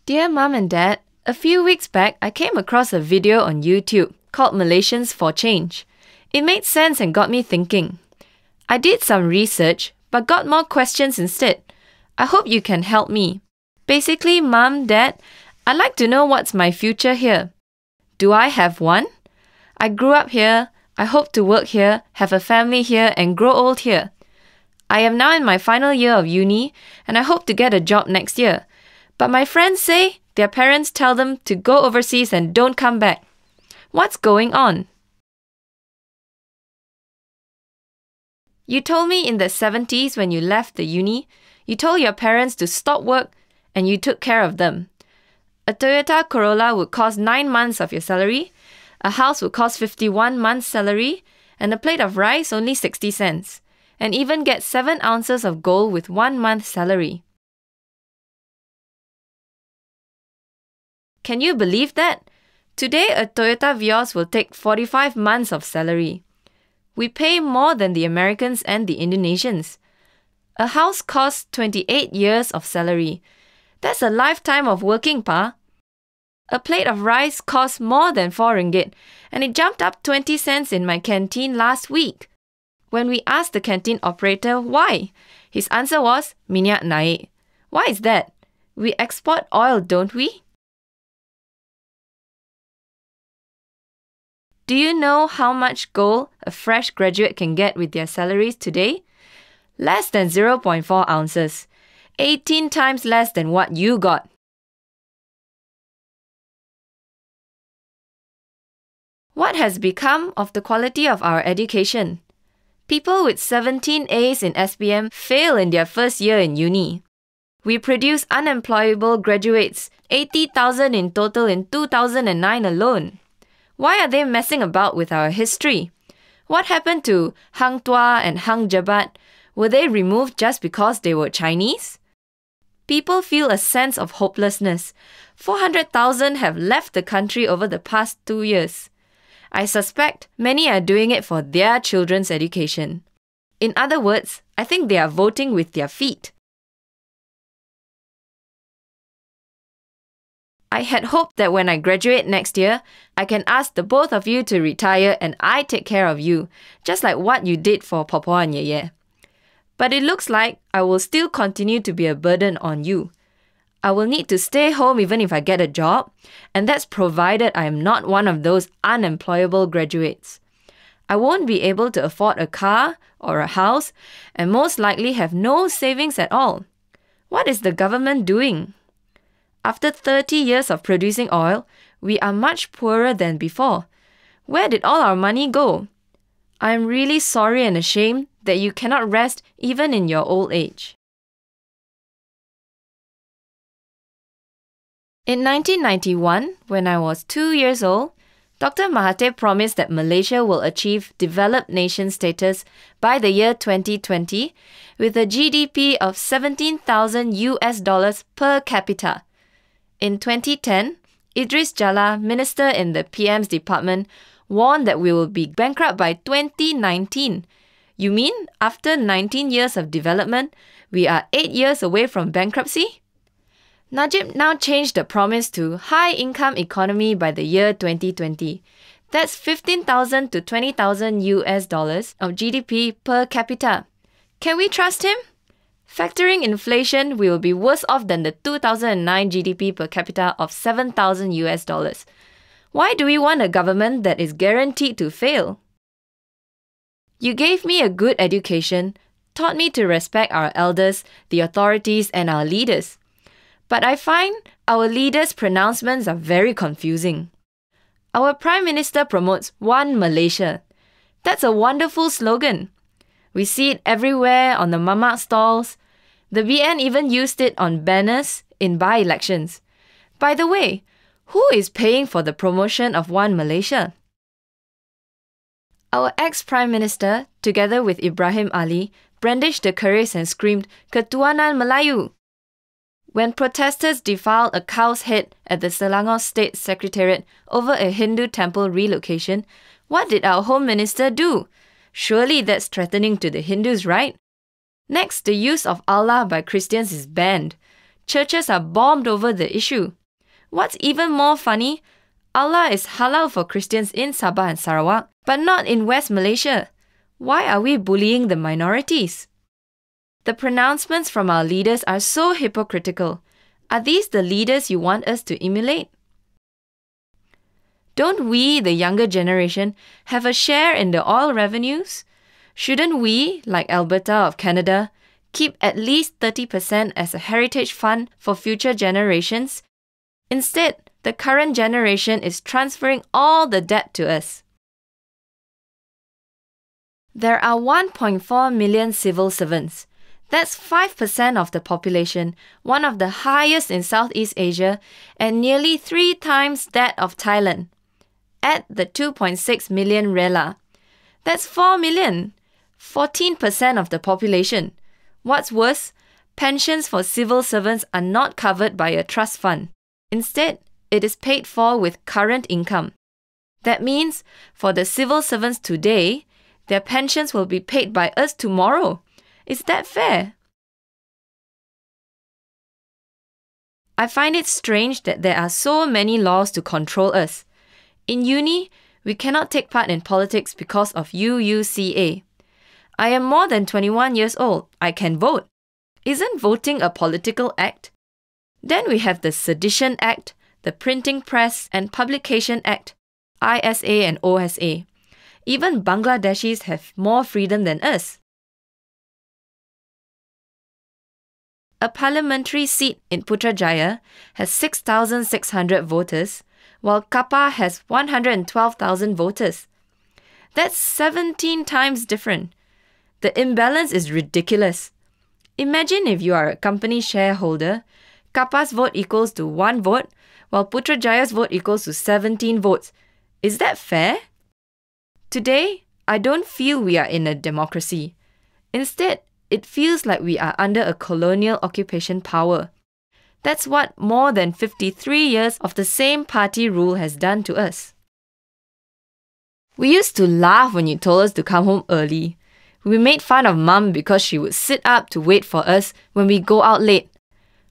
Dear Mum and Dad, a few weeks back I came across a video on YouTube called Malaysians for Change. It made sense and got me thinking. I did some research but got more questions instead. I hope you can help me. Basically, Mum, Dad, I'd like to know what's my future here. Do I have one? I grew up here, I hope to work here, have a family here and grow old here. I am now in my final year of uni and I hope to get a job next year. But my friends say their parents tell them to go overseas and don't come back. What's going on? You told me in the 70s when you left the uni, you told your parents to stop work and you took care of them. A Toyota Corolla would cost 9 months of your salary, a house would cost 51 months' salary, and a plate of rice only 60 cents, and even get 7 ounces of gold with 1 month's salary. Can you believe that? Today, a Toyota Vios will take 45 months of salary. We pay more than the Americans and the Indonesians. A house costs 28 years of salary. That's a lifetime of working, Pa. A plate of rice costs more than 4 ringgit, and it jumped up 20 cents in my canteen last week. When we asked the canteen operator why, his answer was, minyak naik. Why is that? We export oil, don't we? Do you know how much gold a fresh graduate can get with their salaries today? Less than 0.4 ounces. 18 times less than what you got. What has become of the quality of our education? People with 17 A's in SPM fail in their first year in uni. We produce unemployable graduates, 80,000 in total in 2009 alone. Why are they messing about with our history? What happened to Hang Tuah and Hang Jebat? Were they removed just because they were Chinese? People feel a sense of hopelessness. 400,000 have left the country over the past 2 years. I suspect many are doing it for their children's education. In other words, I think they are voting with their feet. I had hoped that when I graduate next year, I can ask the both of you to retire and I take care of you, just like what you did for Papa and Yeye. But it looks like I will still continue to be a burden on you. I will need to stay home even if I get a job, and that's provided I am not one of those unemployable graduates. I won't be able to afford a car or a house, and most likely have no savings at all. What is the government doing? After 30 years of producing oil, we are much poorer than before. Where did all our money go? I am really sorry and ashamed that you cannot rest even in your old age. In 1991, when I was 2 years old, Dr. Mahathir promised that Malaysia will achieve developed nation status by the year 2020 with a GDP of $17,000 per capita. In 2010, Idris Jalla, minister in the PM's department, warned that we will be bankrupt by 2019. You mean after 19 years of development, we are 8 years away from bankruptcy? Najib now changed the promise to high-income economy by the year 2020. That's $15,000 to $20,000 of GDP per capita. Can we trust him? Factoring inflation, we will be worse off than the 2009 GDP per capita of $7,000. Why do we want a government that is guaranteed to fail? You gave me a good education, taught me to respect our elders, the authorities, and our leaders. But I find our leaders' pronouncements are very confusing. Our Prime Minister promotes One Malaysia. That's a wonderful slogan. We see it everywhere on the mamak stalls. The BN even used it on banners in by-elections. By the way, who is paying for the promotion of One Malaysia? Our ex-Prime Minister, together with Ibrahim Ali, brandished the keris and screamed, "Ketuanan Melayu!" When protesters defiled a cow's head at the Selangor State Secretariat over a Hindu temple relocation, what did our Home Minister do? Surely that's threatening to the Hindus, right? Next, the use of Allah by Christians is banned. Churches are bombed over the issue. What's even more funny, Allah is halal for Christians in Sabah and Sarawak, but not in West Malaysia. Why are we bullying the minorities? The pronouncements from our leaders are so hypocritical. Are these the leaders you want us to emulate? Don't we, the younger generation, have a share in the oil revenues? Shouldn't we, like Alberta of Canada, keep at least 30% as a heritage fund for future generations? Instead, the current generation is transferring all the debt to us. There are 1.4 million civil servants. That's 5% of the population, one of the highest in Southeast Asia, and nearly 3 times that of Thailand. Add the 2.6 million rela. That's 4 million, 14% of the population. What's worse, pensions for civil servants are not covered by a trust fund. Instead, it is paid for with current income. That means, for the civil servants today, their pensions will be paid by us tomorrow. Is that fair? I find it strange that there are so many laws to control us. In uni, we cannot take part in politics because of UUCA. I am more than 21 years old. I can vote. Isn't voting a political act? Then we have the Sedition Act, the Printing Press and Publication Act, ISA and OSA. Even Bangladeshis have more freedom than us. A parliamentary seat in Putrajaya has 6,600 voters, while Kappa has 112,000 voters. That's 17 times different. The imbalance is ridiculous. Imagine if you are a company shareholder, Kappa's vote equals to 1 vote, while Putrajaya's vote equals to 17 votes. Is that fair? Today, I don't feel we are in a democracy. Instead, it feels like we are under a colonial occupation power. That's what more than 53 years of the same party rule has done to us. We used to laugh when you told us to come home early. We made fun of Mum because she would sit up to wait for us when we go out late.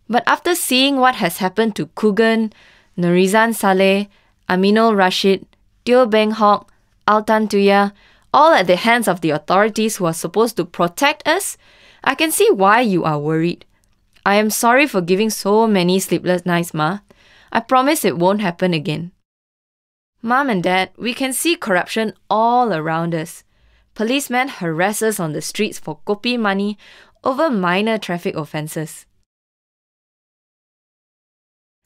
But after seeing what has happened to Kugan, Nurizan Saleh, Aminul Rashid, Teo Beng Hock, Altan Tuya, all at the hands of the authorities who are supposed to protect us, I can see why you are worried. I am sorry for giving so many sleepless nights, Ma. I promise it won't happen again. Mom and Dad, we can see corruption all around us. Policemen harass us on the streets for kopi money over minor traffic offences.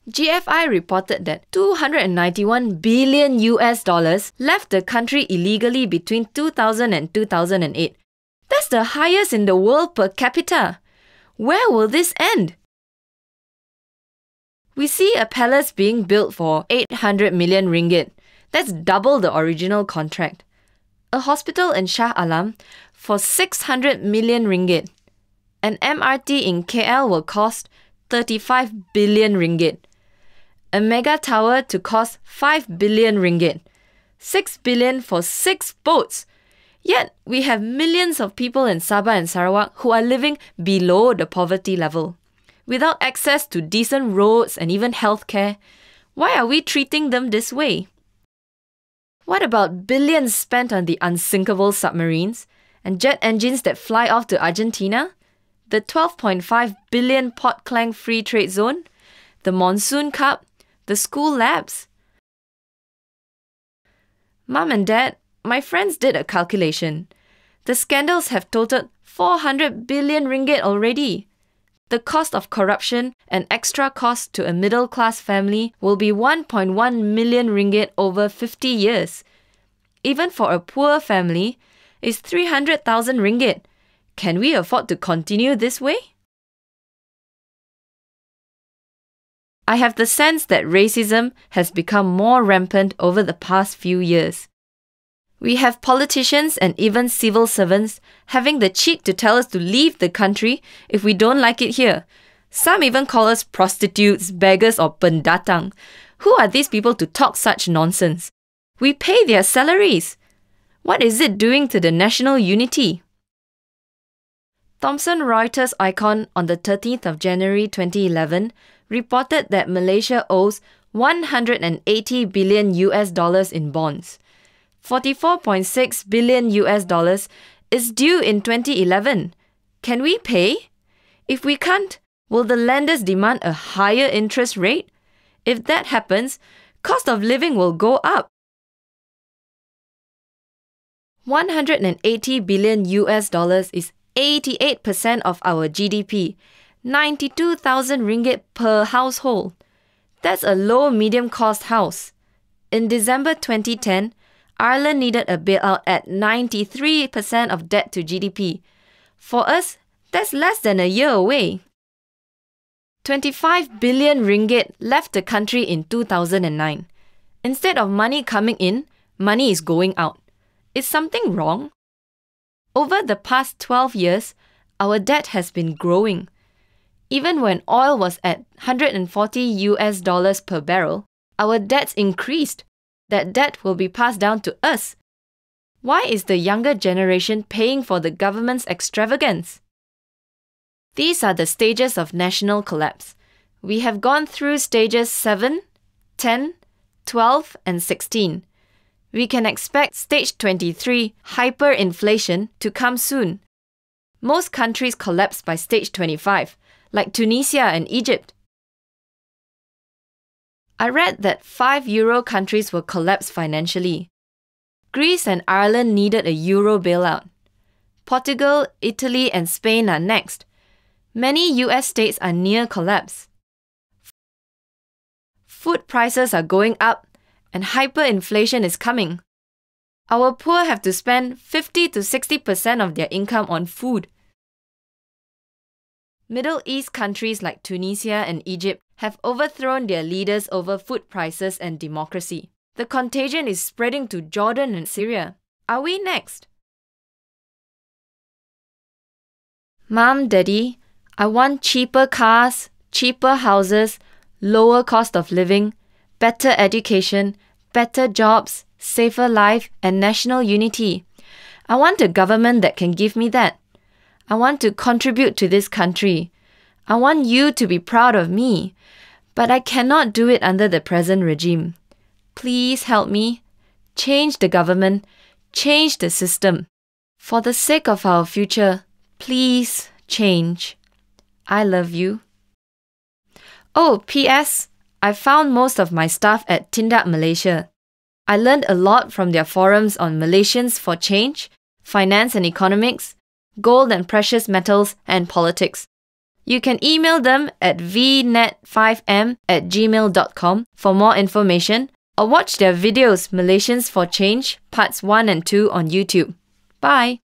GFI reported that 291 billion US dollars left the country illegally between 2000 and 2008. That's the highest in the world per capita. Where will this end? We see a palace being built for 800 million ringgit. That's double the original contract. A hospital in Shah Alam for 600 million ringgit. An MRT in KL will cost 35 billion ringgit. A mega tower to cost 5 billion ringgit. 6 billion for 6 boats. Yet, we have millions of people in Sabah and Sarawak who are living below the poverty level. Without access to decent roads and even healthcare, why are we treating them this way? What about billions spent on the unsinkable submarines and jet engines that fly off to Argentina? The 12.5 billion Port Klang Free Trade Zone? The Monsoon Cup? The school labs? Mum and Dad, my friends did a calculation. The scandals have totaled 400 billion ringgit already. The cost of corruption and extra cost to a middle-class family will be 1.1 million ringgit over 50 years. Even for a poor family, it's 300,000 ringgit. Can we afford to continue this way? I have the sense that racism has become more rampant over the past few years. We have politicians and even civil servants having the cheek to tell us to leave the country if we don't like it here. Some even call us prostitutes, beggars or pendatang. Who are these people to talk such nonsense? We pay their salaries. What is it doing to the national unity? Thomson Reuters Icon on the 13th of January 2011 reported that Malaysia owes 180 billion US dollars in bonds. 44.6 billion US dollars is due in 2011. Can we pay? If we can't, will the lenders demand a higher interest rate? If that happens, cost of living will go up. 180 billion US dollars is 88% of our GDP, 92,000 ringgit per household. That's a low-medium cost house. In December 2010, Ireland needed a bailout at 93% of debt to GDP. For us, that's less than a year away. 25 billion ringgit left the country in 2009. Instead of money coming in, money is going out. Is something wrong? Over the past 12 years, our debt has been growing. Even when oil was at 140 US dollars per barrel, our debts increased. That debt will be passed down to us. Why is the younger generation paying for the government's extravagance? These are the stages of national collapse. We have gone through stages 7, 10, 12, and 16. We can expect stage 23, hyperinflation, to come soon. Most countries collapse by stage 25, like Tunisia and Egypt. I read that 5 euro countries will collapse financially. Greece and Ireland needed a euro bailout. Portugal, Italy, and Spain are next. Many US states are near collapse. Food prices are going up, and hyperinflation is coming. Our poor have to spend 50 to 60% of their income on food. Middle East countries like Tunisia and Egypt have overthrown their leaders over food prices and democracy. The contagion is spreading to Jordan and Syria. Are we next? Mom, Daddy, I want cheaper cars, cheaper houses, lower cost of living, better education, better jobs, safer life, and national unity. I want a government that can give me that. I want to contribute to this country. I want you to be proud of me. But I cannot do it under the present regime. Please help me. Change the government. Change the system. For the sake of our future, please change. I love you. Oh, P.S. I found most of my stuff at Tindak Malaysia. I learned a lot from their forums on Malaysians for change, finance and economics, gold and precious metals, and politics. You can email them at vnet5m@gmail.com for more information or watch their videos Malaysians for Change Parts 1 and 2 on YouTube. Bye!